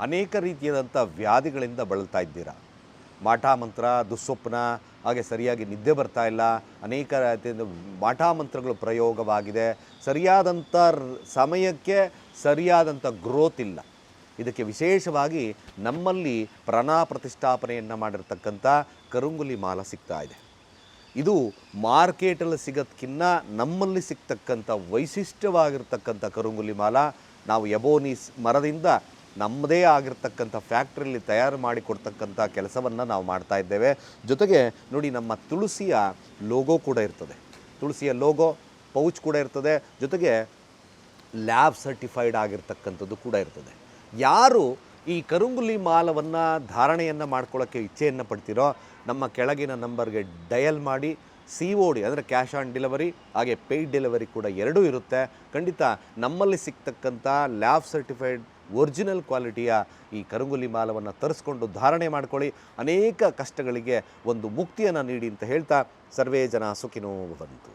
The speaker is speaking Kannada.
ಅನೇಕ ರೀತಿಯಾದಂಥ ವ್ಯಾಧಿಗಳಿಂದ ಬಳಲ್ತಾ ಇದ್ದೀರಾ. ಮಾಟಮಂತ್ರ, ದುಸ್ವಪ್ನ, ಹಾಗೆ ಸರಿಯಾಗಿ ನಿದ್ದೆ ಬರ್ತಾ ಇಲ್ಲ, ಅನೇಕ ರೀತಿಯಿಂದ ಮಾಟಮಂತ್ರಗಳು ಪ್ರಯೋಗವಾಗಿದೆ, ಸರಿಯಾದಂಥ ಸಮಯಕ್ಕೆ ಸರಿಯಾದಂಥ ಗ್ರೋತ್ ಇಲ್ಲ. ಇದಕ್ಕೆ ವಿಶೇಷವಾಗಿ ನಮ್ಮಲ್ಲಿ ಪ್ರತಿಷ್ಠಾಪನೆಯನ್ನು ಮಾಡಿರ್ತಕ್ಕಂಥ ಕರುಂಗುಲಿ ಮಾಲ ಸಿಗ್ತಾ ಇದೆ. ಇದು ಮಾರ್ಕೆಟಲ್ಲಿ ಸಿಗೋದಕ್ಕಿಂತ ನಮ್ಮಲ್ಲಿ ಸಿಗ್ತಕ್ಕಂಥ ವೈಶಿಷ್ಟ್ಯವಾಗಿರ್ತಕ್ಕಂಥ ಕರುಂಗುಲಿ ಮಾಲ ನಾವು ಎಬೋನಿಸ್ ಮರದಿಂದ ನಮ್ಮದೇ ಆಗಿರ್ತಕ್ಕಂಥ ಫ್ಯಾಕ್ಟ್ರಿಯಲ್ಲಿ ತಯಾರು ಮಾಡಿಕೊಡ್ತಕ್ಕಂಥ ಕೆಲಸವನ್ನು ನಾವು ಮಾಡ್ತಾ ಇದ್ದೇವೆ. ಜೊತೆಗೆ ನೋಡಿ, ನಮ್ಮ ತುಳಸಿಯ ಲೋಗೋ ಕೂಡ ಇರ್ತದೆ, ತುಳಸಿಯ ಲೋಗೋ ಪೌಚ್ ಕೂಡ ಇರ್ತದೆ, ಜೊತೆಗೆ ಲ್ಯಾಬ್ ಸರ್ಟಿಫೈಡ್ ಆಗಿರ್ತಕ್ಕಂಥದ್ದು ಕೂಡ ಇರ್ತದೆ. ಯಾರು ಈ ಕರುಂಗುಲಿ ಮಾಲವನ್ನು ಧಾರಣೆಯನ್ನು ಮಾಡ್ಕೊಳ್ಳೋಕ್ಕೆ ಇಚ್ಛೆಯನ್ನು ಪಡ್ತೀರೋ ನಮ್ಮ ಕೆಳಗಿನ ನಂಬರ್ಗೆ ಡಯಲ್ ಮಾಡಿ COD ಅಂದರೆ ಕ್ಯಾಶ್ ಆನ್ ಡೆಲಿವರಿ, ಹಾಗೆ ಪೇಯ್ಡ್ ಡೆಲಿವರಿ ಕೂಡ ಎರಡೂ ಇರುತ್ತೆ. ಖಂಡಿತ ನಮ್ಮಲ್ಲಿ ಸಿಗ್ತಕ್ಕಂಥ ಲ್ಯಾಬ್ ಸರ್ಟಿಫೈಡ್ ಒರಿಜಿನಲ್ ಕ್ವಾಲಿಟಿಯ ಈ ಕರುಂಗುಲಿ ಮಾಲವನ್ನು ತರಿಸ್ಕೊಂಡು ಧಾರಣೆ ಮಾಡ್ಕೊಳ್ಳಿ. ಅನೇಕ ಕಷ್ಟಗಳಿಗೆ ಒಂದು ಮುಕ್ತಿಯನ್ನು ನೀಡಿ ಅಂತ ಹೇಳ್ತಾ ಸರ್ವೇ ಜನ ಸುಖಿನೋ ಭವಂತು.